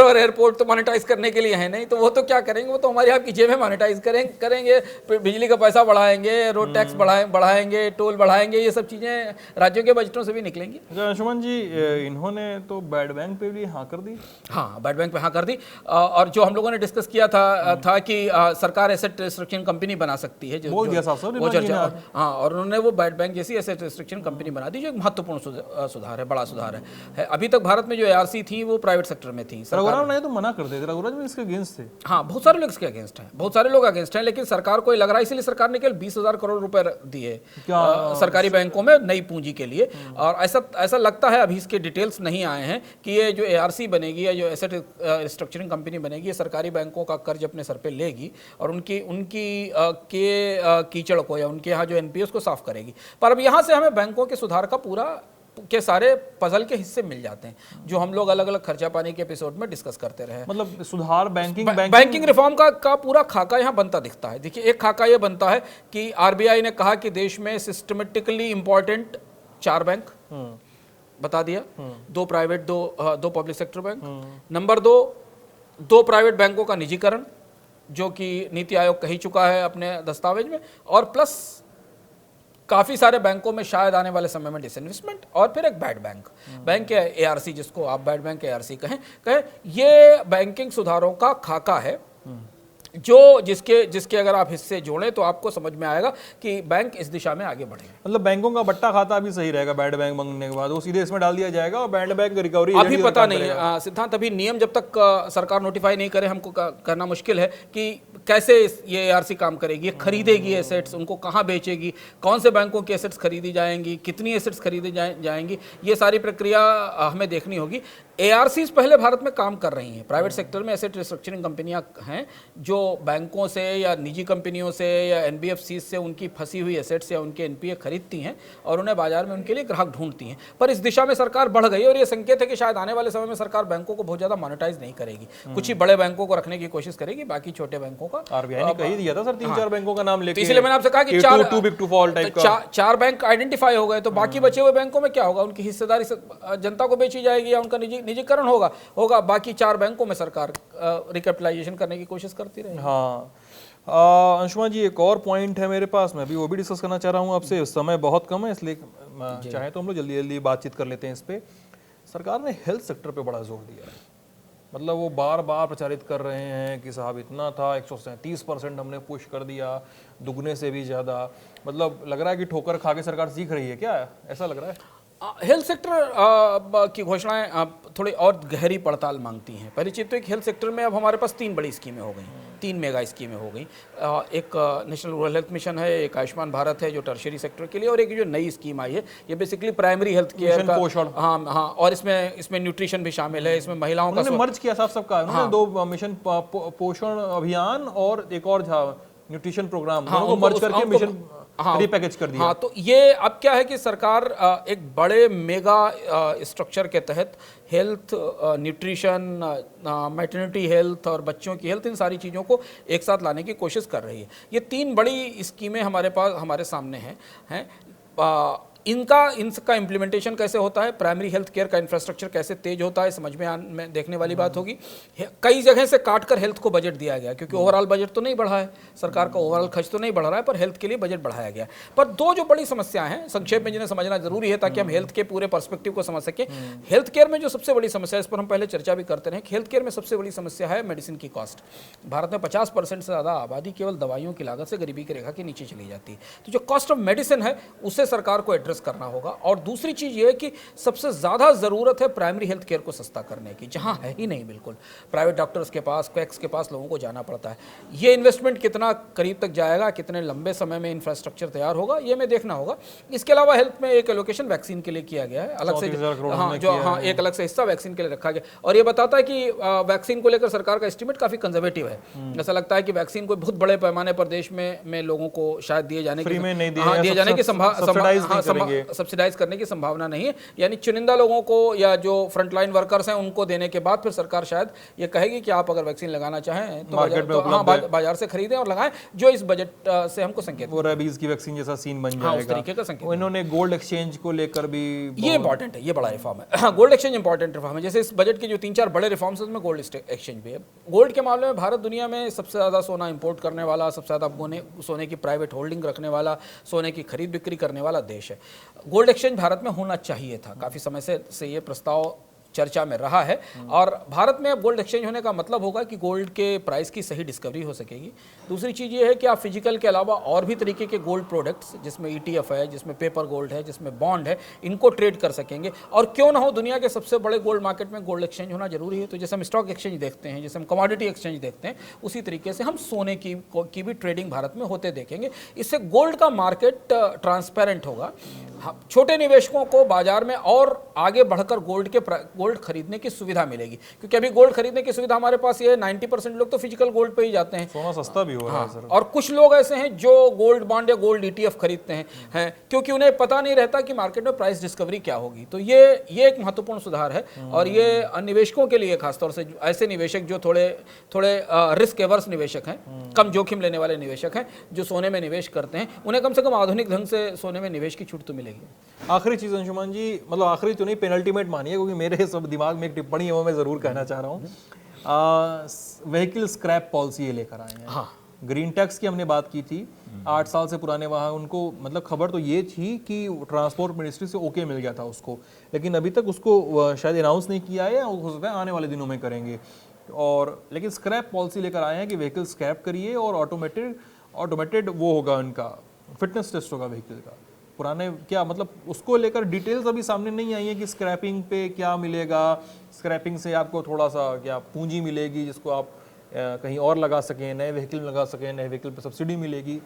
और एयरपोर्ट तो मोनेटाइज करने के लिए है नहीं। तो वो तो क्या करेंगे? वो तो हमारी आपकी जेब में मोनेटाइज करेंगे, बिजली का पैसा बढ़ाएंगे, रोड टैक्स बढ़ाएंगे, टोल बढ़ाएंगे। ये सब चीजें राज्यों के बजटों से भी निकलेंगी। अंशुमन जी, इन्होंने तो बैड बैंक पे भी हाँ कर दी। हाँ, बैड बैंक पे हाँ कर दी। और जो हम लोगों ने डिस्कस किया था कि सरकार एसेट रिस्ट्रिक्शन कंपनी बना सकती है, बोल दिया साहब ने चर्चा। हाँ, और उन्होंने वो बैड बैंक जैसी एसेट रिस्ट्रिक्शन कंपनी बना दी, जो एक महत्वपूर्ण सुधार है, बड़ा सुधार है। अभी तक भारत में जो ARC थी वो प्राइवेट सेक्टर में थी। रघुराम ने तो मना कर दिया, रघुराम भी इसके अगेंस्ट थे। हाँ, बहुत सारे लोग इसके अगेंस्ट हैं, बहुत सारे लोग अगेंस्ट हैं, लेकिन सरकार को लग रहा है, इसलिए सरकार ने केवल 20,000 करोड़ रुपए दिए सरकारी बैंकों में नई पूंजी के लिए। और ऐसा लगता है, अभी इसके डिटेल्स नहीं आए हैं, कि ये जो ARC बनेगी या जो एसेट रिस्ट्रक्चरिंग कंपनी बनेगी, ये सरकारी बैंकों का कर्ज अपने सर पे लेगी और उनकी कीचड़ को या उनके यहाँ जो NPAs को साफ करेगी। पर अब यहाँ से हमें बैंकों के सुधार का के सारे पजल के हिस्से मिल जाते हैं, जो हम लोग अलग अलग खर्चा पानी के एपिसोड में डिस्कस करते रहे। मतलब सुधार बैंकिंग रिफॉर्म का पूरा खाका यहाँ बनता दिखता है। देखिए, एक खाका ये बनता है कि RBI ने कहा कि देश में सिस्टमेटिकली इंपॉर्टेंट 4 बैंक बता दिया, 2 private, 2 public sector bank. Number 2 private बैंकों का निजीकरण, जो कि नीति आयोग कह ही चुका है अपने दस्तावेज में, और प्लस काफी सारे बैंकों में शायद आने वाले समय में डिसइन्वेस्टमेंट, और फिर एक बैड बैंक या ARC, जिसको आप बैड बैंक ARC कहें, ये बैंकिंग सुधारों का खाका है, जो जिसके अगर आप हिस्से जोड़ें तो आपको समझ में आएगा कि बैंक इस दिशा में आगे बढ़ेगा। मतलब बैंकों का बट्टा खाता भी सही रहेगा, बैड बैंक बनने के बाद वो सीधे इसमें डाल दिया जाएगा और बैड बैंक रिकवरी अभी पता नहीं है सिद्धांत, अभी नियम जब तक सरकार नोटिफाई नहीं करे, हमको करना मुश्किल है कि कैसे ये ARC काम करेगी, खरीदेगी एसेट्स, उनको कहाँ बेचेगी, कौन से बैंकों की एसेट्स खरीदी जाएंगी, कितनी एसेट्स खरीदी जाएंगी, ये सारी प्रक्रिया हमें देखनी होगी। ARCs पहले भारत में काम कर रही हैं, प्राइवेट सेक्टर में एसेट रिस्ट्रक्चरिंग कंपनियां हैं जो बैंकों से या निजी कंपनियों से या NBFCs से उनकी फंसी हुई एसेट्स या उनके NPA खरीदती हैं और उन्हें बाजार में उनके लिए ग्राहक ढूंढती हैं। पर इस दिशा में सरकार बढ़ गई और ये संकेत है कि शायद आने वाले समय में सरकार बैंकों को बहुत ज़्यादा मोनेटाइज नहीं करेगी, कुछ ही बड़े बैंकों को रखने की कोशिश करेगी, बाकी छोटे बैंकों का RBI ने कही दिया था सर 3-4 बैंकों का नाम लेके, इसलिए मैंने आपसे कहा कि too big to fall type का। चार बैंक आइडेंटिफाई हो गए, तो बाकी बचे हुए बैंकों में क्या होगा? उनकी हिस्सेदारी जनता को बेची जाएगी या उनका निजीकरण होगा। बाकी 4 बैंकों में सरकार रिकैपिटलाइजेशन करने की कोशिश करती रहेगी। हाँ अंशुमान जी, एक और पॉइंट है मेरे पास, मैं भी वो भी डिस्कस करना चाह रहा हूँ आपसे। समय बहुत कम है, इसलिए चाहे तो हम लोग जल्दी जल्दी बातचीत कर लेते हैं इस पे। सरकार ने हेल्थ सेक्टर पे बड़ा जोर दिया है, मतलब वो बार बार प्रचारित कर रहे हैं कि साहब इतना था, 137% हमने पुश कर दिया, दुगने से भी ज़्यादा। मतलब लग रहा है कि ठोकर खा के सरकार सीख रही है क्या, ऐसा लग रहा है? हेल्थ सेक्टर की घोषणाएं थोड़ी और गहरी पड़ताल मांगती हैं। पहली चीज़ तो एक हेल्थ सेक्टर में अब हमारे पास 3 बड़ी स्कीमें हो गई, 3 मेगा स्कीमें हो गई। एक नेशनल रूरल हेल्थ मिशन है, एक आयुष्मान भारत है जो टर्शियरी सेक्टर के लिए, और एक जो नई स्कीम आई है ये बेसिकली प्राइमरी हेल्थ केयर का पोषण। हाँ, और इसमें न्यूट्रिशन भी शामिल है, इसमें महिलाओं का मर्ज किया साहब सबका, उन्होंने 2 मिशन पोषण अभियान और एक और न्यूट्रिशन प्रोग्राम दोनों को मर्ज करके मिशन रिपैकेज कर दिया। हाँ, तो ये अब क्या है कि सरकार एक बड़े मेगा स्ट्रक्चर के तहत हेल्थ, न्यूट्रिशन, मैटरनिटी हेल्थ और बच्चों की हेल्थ, इन सारी चीज़ों को एक साथ लाने की कोशिश कर रही है। ये 3 बड़ी स्कीमें हमारे सामने हैं। इनका इम्प्लीमेंटेशन कैसे होता है, प्राइमरी हेल्थ केयर का इंफ्रास्ट्रक्चर कैसे तेज होता है, समझ में देखने वाली बात होगी। कई जगह से काटकर हेल्थ को बजट दिया गया, क्योंकि ओवरऑल बजट तो नहीं बढ़ा है, सरकार का ओवरऑल खर्च तो नहीं बढ़ रहा है, पर हेल्थ के लिए बजट बढ़ाया गया। पर 2 जो बड़ी समस्याएं हैं, संक्षेप में जिन्हें समझना जरूरी है ताकि हम हेल्थ के पूरे पर्सपेक्टिव को समझ सकें। हेल्थ केयर में जो सबसे बड़ी समस्या है, इस पर हम पहले चर्चा भी करते रहे, हेल्थ केयर में सबसे बड़ी समस्या है मेडिसिन की कॉस्ट। भारत में 50% से ज़्यादा आबादी केवल दवाइयों की लागत से गरीबी की रेखा के नीचे चली जाती है। तो जो कॉस्ट ऑफ मेडिसिन है उसे सरकार को एड्रेस करना होगा। और दूसरी चीज ये है कि सबसे ज्यादा जरूरत है प्राइमरी हेल्थ केयर को सस्ता करने की, जहां है ही नहीं बिल्कुल। प्राइवेट डॉक्टर्स के पास, क्वैक्स के पास लोगों को जाना पड़ता है। ये इन्वेस्टमेंट कितना करीब तक जाएगा, कितने लंबे समय में इंफ्रास्ट्रक्चर तैयार होगा, ये में देखना होगा। इसके अलावा हेल्थ में एक एलोकेशन वैक्सीन के लिए किया गया है अलग से, एक अलग से हिस्सा वैक्सीन के लिए रखा गया। और ये बताता है कि वैक्सीन को लेकर सरकार का एस्टिमेट काफी कंजर्वेटिव है। ऐसा लगता है कि वैक्सीन को बहुत बड़े पैमाने पर देश में लोगों को शायद दिए जाने की सब्सिडाइज करने की संभावना नहीं है। यानी चुनिंदा लोगों को या जो फ्रंटलाइन वर्कर्स हैं उनको देने के बाद फिर सरकार शायद ये कहेगी कि आप अगर वैक्सीन लगाना चाहें तो बाजार से खरीदें और लगाएं, जो इस बजट से हमको संकेत, वो रेबीज की वैक्सीन जैसा सीन बन जाएगा, उस तरीके का संकेत। इन्होंने गोल्ड एक्सचेंज को लेकर भी, ये इंपॉर्टेंट है, ये बड़ा रिफॉर्म है। गोल्ड एक्सचेंज इंपॉर्टेंट रिफॉर्म है। जैसे इस बजट के जो 3-4 बड़े रिफॉर्म्स हैं उसमें गोल्ड एक्सचेंज भी है। गोल्ड के मामले में भारत दुनिया में सबसे ज़्यादा सोना इंपोर्ट करने वाला, सबसे ज़्यादा सोने की प्राइवेट होल्डिंग रखने वाला, सोने की खरीद बिक्री करने वाला देश है। गोल्ड एक्सचेंज भारत में होना चाहिए था, काफ़ी समय से ये प्रस्ताव चर्चा में रहा है। और भारत में अब गोल्ड एक्सचेंज होने का मतलब होगा कि गोल्ड के प्राइस की सही डिस्कवरी हो सकेगी। दूसरी चीज़ ये है कि आप फिजिकल के अलावा और भी तरीके के गोल्ड प्रोडक्ट्स, जिसमें ETF है, जिसमें पेपर गोल्ड है, जिसमें बॉन्ड है, इनको ट्रेड कर सकेंगे। और क्यों ना हो, दुनिया के सबसे बड़े गोल्ड मार्केट में गोल्ड एक्सचेंज होना जरूरी है। तो जैसे हम स्टॉक एक्सचेंज देखते हैं, जैसे हम कमोडिटी एक्सचेंज देखते हैं, उसी तरीके से हम सोने की भी ट्रेडिंग भारत में होते देखेंगे। इससे गोल्ड का मार्केट ट्रांसपेरेंट होगा। छोटे निवेशकों को बाजार में और आगे बढ़कर गोल्ड खरीदने की सुविधा मिलेगी, क्योंकि अभी गोल्ड खरीदने की सुविधा हमारे पास ये 90% लोग तो फिजिकल गोल्ड पे ही जाते हैं। सोना सस्ता भी हो रहा है सर। और कुछ लोग ऐसे हैं जो गोल्ड बॉन्ड या गोल्ड ETF खरीदते हैं क्योंकि उन्हें पता नहीं रहता कि मार्केट में प्राइस डिस्कवरी क्या होगी। तो ये एक महत्वपूर्ण सुधार है। और ये निवेशकों के लिए, खासतौर से ऐसे निवेशक जो थोड़े रिस्क एवर्स निवेशक हैं, कम जोखिम लेने वाले निवेशक हैं, जो सोने में निवेश करते हैं, उन्हें कम से कम आधुनिक ढंग से सोने में निवेश की छूट तो मिलेगी। आखिरी चीज अंशुमान जी, मतलब आखिरी तो नहीं, पेनल्टीमेट मानिए, क्योंकि मेरे सब दिमाग में एक टिप्पणी है वो मैं जरूर कहना चाह रहा हूँ। व्हीकल स्क्रैप पॉलिसी ये लेकर आए हैं। हाँ, ग्रीन टैक्स की हमने बात की थी, 8 साल से पुराने वाहन, उनको मतलब खबर तो ये थी कि ट्रांसपोर्ट मिनिस्ट्री से ओके मिल गया था उसको, लेकिन अभी तक उसको शायद अनाउंस नहीं किया है, हो सकता है आने वाले दिनों में करेंगे। और लेकिन स्क्रैप पॉलिसी लेकर आए हैं कि व्हीकल स्क्रैप करिए और ऑटोमेटेड वो होगा, उनका फिटनेस टेस्ट होगा व्हीकल का। पुराने क्या मतलब, उसको लेकर डिटेल्स अभी सामने नहीं आई है कि स्क्रैपिंग पे क्या मिलेगा, स्क्रैपिंग से आपको थोड़ा सा क्या पूंजी मिलेगी जिसको आप कहीं और लगा सकें, नए व्हीकल में लगा सकें, नए व्हीकल पे सब्सिडी मिलेगी।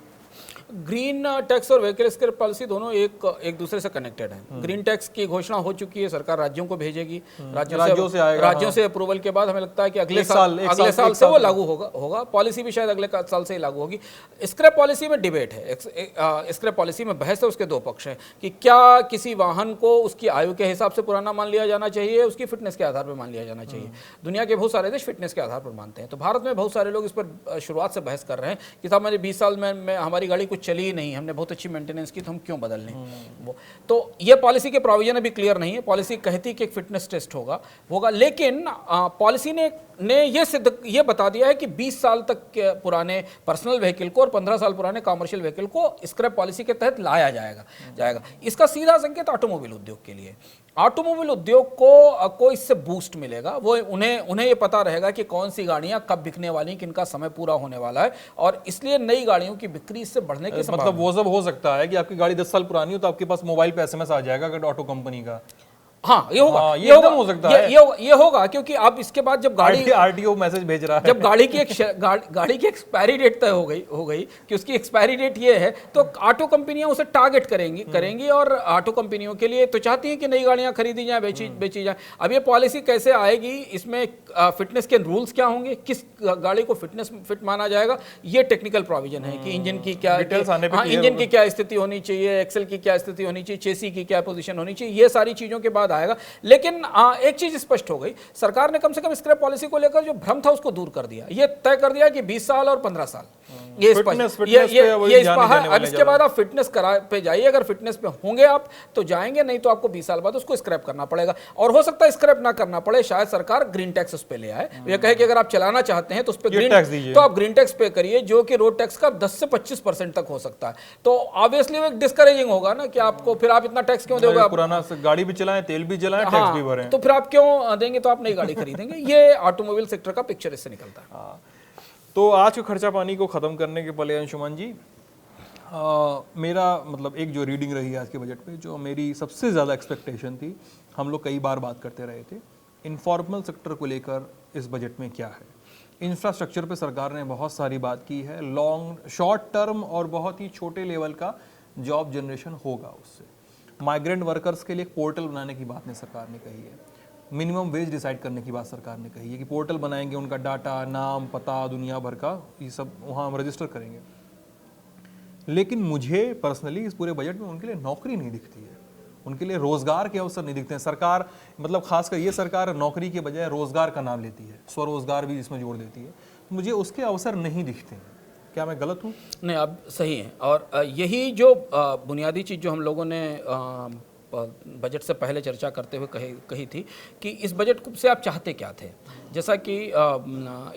ग्रीन टैक्स और व्हीकल स्क्रैप पॉलिसी दोनों एक दूसरे से कनेक्टेड हैं। ग्रीन टैक्स की घोषणा हो चुकी है, सरकार राज्यों को भेजेगी, राज्यों से अप्रूवल के बाद हमें लगता है कि अगले साल से वो लागू होगा। पॉलिसी भी शायद अगले साल से ही लागू होगी। स्क्रैप पॉलिसी में डिबेट है, स्क्रैप पॉलिसी में बहस है, उसके दो पक्ष हैं कि क्या किसी वाहन को उसकी आयु के हिसाब से पुराना मान लिया जाना चाहिए, उसकी फिटनेस के आधार पर मान लिया जाना चाहिए। दुनिया के बहुत सारे देश फिटनेस के आधार पर मानते हैं, तो भारत में बहुत सारे लोग इस पर शुरुआत से बहस कर रहे हैं कि साहब मैंने 20 साल में हमारी गाड़ी कुछ चली ही नहीं, हमने बहुत अच्छी मेंटेनेंस की, तो हम क्यों बदल लें वो। तो ये पॉलिसी के प्रोविजन अभी क्लियर नहीं है। पॉलिसी कहती है कि एक फिटनेस टेस्ट होगा, लेकिन पॉलिसी ने ये बता दिया है कि 20 साल तक के पुराने पर्सनल व्हीकल को और 15 साल पुराने कमर्शियल व्हीकल को स्क्रैप पॉलिसी के तहत लाया जाएगा। इसका सीधा संकेत ऑटोमोबाइल उद्योग के लिए। ऑटोमोबाइल उद्योग को इससे बूस्ट मिलेगा। वो उन्हें ये पता रहेगा कि कौन सी गाड़ियां कब बिकने वाली, किनका समय पूरा होने वाला है, और इसलिए नई गाड़ियों की बिक्री इससे बढ़ने की मतलब वो सब हो सकता है कि आपकी गाड़ी 10 साल पुरानी हो तो आपके पास मोबाइल पे एसएमएस आ जाएगा अगर ऑटो कंपनी का। हाँ, ये होगा, ये एकदम हो सकता है। ये होगा क्योंकि अब इसके बाद जब गाड़ी आरटीओ मैसेज भेज रहा है, जब गाड़ी की एक्सपायरी डेट तय हो गई कि उसकी एक्सपायरी डेट ये है, तो ऑटो कंपनियां उसे टारगेट करेंगी और ऑटो कंपनियों के लिए तो चाहती हैं कि नई गाड़ियां खरीदी जाएं, बेची जाएं। अब ये पॉलिसी कैसे आएगी, इसमें फिटनेस के रूल्स क्या होंगे, किस गाड़ी को फिट माना जाएगा, ये टेक्निकल प्रोविजन है कि इंजन की क्या स्थिति होनी चाहिए, एक्सेल की क्या स्थिति होनी चाहिए, चेसी की क्या पोजीशन होनी चाहिए, ये सारी चीजों के बाद आएगा। लेकिन एक चीज स्पष्ट हो गई, सरकार ने कम से कम स्क्रैप पॉलिसी को लेकर जो भ्रम था उसको दूर कर दिया। ये तय कर दिया कि 20 साल और 15 साल ये अब इसके बाद आप फिटनेस पे जाइए, अगर फिटनेस पे होंगे आप तो जाएंगे, नहीं तो आपको 20 साल बाद उसको स्क्रैप करना पड़ेगा। और हो सकता है स्क्रैप ना करना पड़े, शायद सरकार ग्रीन टैक्स उस पे ले आए, ये कहे कि अगर आप चलाना चाहते हैं तो उस पे ग्रीन टैक्स दीजिए, तो आप ग्रीन टैक्स पे करिए, जो कि रोड टैक्स का 10 से 25% तक हो सकता है। तो ऑब्वियसली वो एक डिस्करेजिंग होगा ना कि आपको फिर आप इतना टैक्स क्यों दोगे, पुराना गाड़ी भी चलाएं, तेल भी जलाएं, टैक्स भी भरें, तो फिर आप क्यों देंगे, तो आप नई गाड़ी खरीदेंगे। ये ऑटोमोबाइल सेक्टर का पिक्चर इससे निकलता है। तो आज के खर्चा पानी को खत्म करने के पहले अंशुमन जी, मेरा मतलब एक जो रीडिंग रही आज के बजट पे, जो मेरी सबसे ज़्यादा एक्सपेक्टेशन थी, हम लोग कई बार बात करते रहे थे, इनफॉर्मल सेक्टर को लेकर इस बजट में क्या है। इंफ्रास्ट्रक्चर पे सरकार ने बहुत सारी बात की है, शॉर्ट टर्म और बहुत ही छोटे लेवल का जॉब जनरेशन होगा उससे। माइग्रेंट वर्कर्स के लिए एक पोर्टल बनाने की बात ने सरकार ने कही है, मिनिमम वेज डिसाइड करने की बात सरकार ने कही है कि पोर्टल बनाएंगे, उनका डाटा, नाम, पता, दुनिया भर का ये सब वहाँ हम रजिस्टर करेंगे। लेकिन मुझे पर्सनली इस पूरे बजट में उनके लिए नौकरी नहीं दिखती है, उनके लिए रोजगार के अवसर नहीं दिखते हैं। सरकार मतलब खासकर ये सरकार नौकरी के बजाय रोजगार का नाम लेती है, स्वरोजगार भी इसमें जोड़ देती है, मुझे उसके अवसर नहीं दिखते हैं। क्या मैं गलत हूँ? नहीं, आप सही हैं। और यही जो बुनियादी चीज़ जो हम लोगों ने बजट से पहले चर्चा करते हुए कही थी कि इस बजट से आप चाहते क्या थे। जैसा कि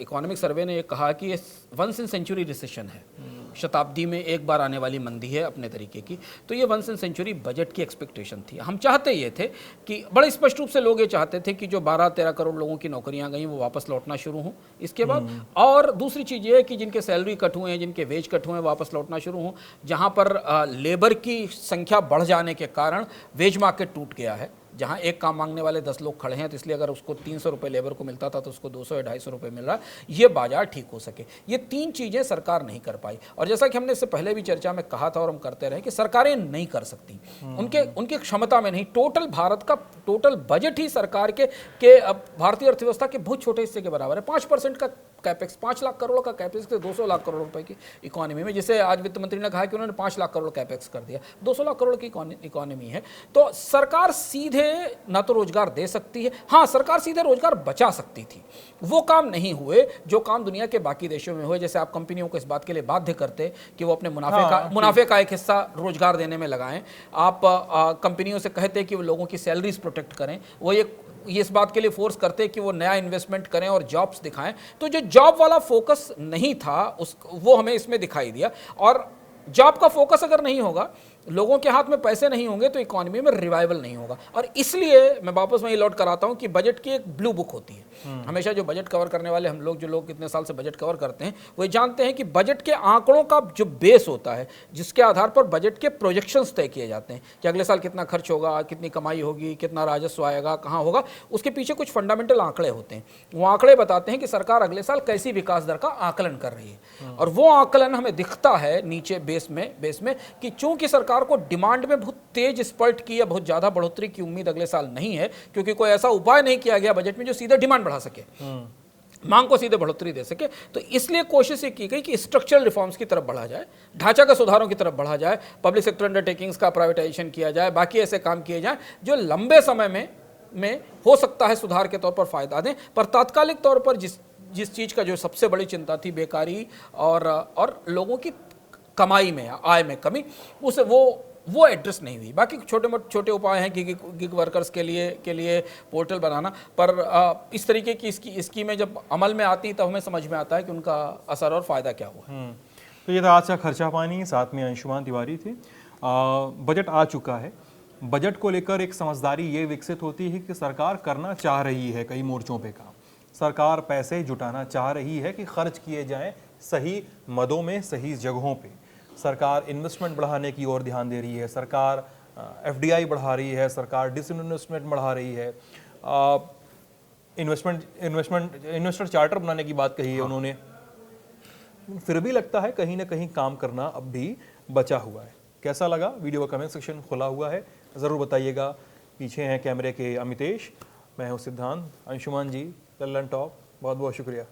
इकोनॉमिक सर्वे ने कहा कि ये वंस इन सेंचुरी रिसेशन है, शताब्दी में एक बार आने वाली मंदी है अपने तरीके की। तो ये वंस इन सेंचुरी बजट की एक्सपेक्टेशन थी। हम चाहते ये थे कि बड़े स्पष्ट रूप से लोग ये चाहते थे कि जो 12-13 करोड़ लोगों की नौकरियां गई वो वापस लौटना शुरू हों इसके बाद। और दूसरी चीज़ ये है कि जिनके सैलरी कट हुए हैं, जिनके वेज कट हुए हैं, वापस लौटना शुरू हों। जहाँ पर लेबर की संख्या बढ़ जाने के कारण वेज मार्केट टूट गया है, जहाँ एक काम मांगने वाले 10 लोग खड़े हैं, तो इसलिए अगर उसको 300 रुपये लेबर को मिलता था तो उसको 200 या 250 रुपये मिल रहा है, ये बाजार ठीक हो सके। ये 3 चीज़ें सरकार नहीं कर पाई। और जैसा कि हमने इससे पहले भी चर्चा में कहा था और हम करते रहे कि सरकारें नहीं कर सकती, उनके क्षमता में नहीं। टोटल भारत का टोटल बजट ही सरकार के भारतीय अर्थव्यवस्था के बहुत छोटे हिस्से के बराबर है। 5% का कैपेक्स, 5 लाख करोड़ का कैपेक्स 200 लाख करोड़ रुपए की इकोनॉमी में, जिसे आज वित्त मंत्री ने कहा कि उन्होंने 5 लाख करोड़ कैपेक्स कर दिया, 200 लाख करोड़ की इकोनॉमी है। तो सरकार सीधे ना तो रोजगार दे सकती है, हाँ सरकार सीधे रोजगार बचा सकती थी। वो काम नहीं हुए जो काम दुनिया के बाकी देशों में हुए। जैसे आप कंपनियों को इस बात के लिए बाध्य करते कि वो अपने मुनाफे का एक हिस्सा रोजगार देने में लगाएं। आप कंपनियों से कहते कि वो लोगों की सैलरीज प्रोटेक्ट करें। वो ये इस बात के लिए फोर्स करते कि वो नया इन्वेस्टमेंट करें और जॉब्स दिखाएं। तो जो जॉब वाला फोकस नहीं था वो हमें इसमें दिखाई दिया। और जॉब का फोकस अगर नहीं होगा लोगों के हाथ में पैसे नहीं होंगे तो इकोनॉमी में रिवाइवल नहीं होगा। और इसलिए मैं वापस वहीं लौट कर आता हूं कि बजट की एक ब्लू बुक होती है। हमेशा जो बजट कवर करने वाले हम लोग, जो लोग कितने साल से बजट कवर करते हैं, वो जानते हैं कि बजट के आंकड़ों का जो बेस होता है, जिसके आधार पर बजट के प्रोजेक्शंस तय किए जाते हैं कि अगले साल कितना खर्च होगा, कितनी कमाई होगी, कितना राजस्व आएगा, कहाँ होगा, उसके पीछे कुछ फंडामेंटल आंकड़े होते हैं। वो आंकड़े बताते हैं कि सरकार अगले साल कैसी विकास दर का आकलन कर रही है। और वो आकलन हमें दिखता है नीचे बेस में कि चूंकि सरकार को डिमांड में बहुत तेज स्पर्ट की या बहुत ज़्यादा बढ़ोतरी की उम्मीद अगले साल नहीं है, क्योंकि कोई ऐसा उपाय नहीं किया गया बजट में जो सीधे डिमांड बढ़ा सके, मांग को सीधे बढ़ोतरी दे सके। तो इसलिए कोशिश ये की गई कि स्ट्रक्चरल रिफॉर्म्स की तरफ बढ़ा जाए, ढांचागत सुधारों की तरफ बढ़ा जाए, पब्लिक सेक्टर अंडरटेकिंग्स का प्राइवेटाइजेशन किया जाए, बाकी ऐसे काम किए जाए जो लंबे समय में हो सकता है सुधार के तौर पर फायदा दें। पर तात्कालिक तौर पर जिस चीज़ का जो सबसे बड़ी चिंता थी, बेकारी और लोगों की कमाई में, आय में कमी, उसे वो एड्रेस नहीं हुई। बाकी छोटे उपाय हैं गिग वर्कर्स के लिए पोर्टल बनाना, पर इस तरीके की इसकी स्कीमें जब अमल में आती तब हमें समझ में आता है कि उनका असर और फ़ायदा क्या हुआ। तो ये था आज का खर्चा पानी, साथ में अंशुमान तिवारी थे। बजट आ चुका है। बजट को लेकर एक समझदारी ये विकसित होती है कि सरकार करना चाह रही है कई मोर्चों पे काम। सरकार पैसे जुटाना चाह रही है कि खर्च किए जाएं सही मदों में, सही जगहों पे। सरकार इन्वेस्टमेंट बढ़ाने की ओर ध्यान दे रही है, सरकार एफडीआई बढ़ा रही है, सरकार डिसइन्वेस्टमेंट बढ़ा रही है, इन्वेस्टर चार्टर बनाने की बात कही है उन्होंने। फिर भी लगता है कहीं ना कहीं काम करना अब भी बचा हुआ है। कैसा लगा वीडियो का कमेंट सेक्शन खुला हुआ है, ज़रूर बताइएगा। पीछे हैं कैमरे के अमितेश, मैं हूं सिद्धांत। अंशुमान जी, लल्लन टॉप, बहुत बहुत शुक्रिया।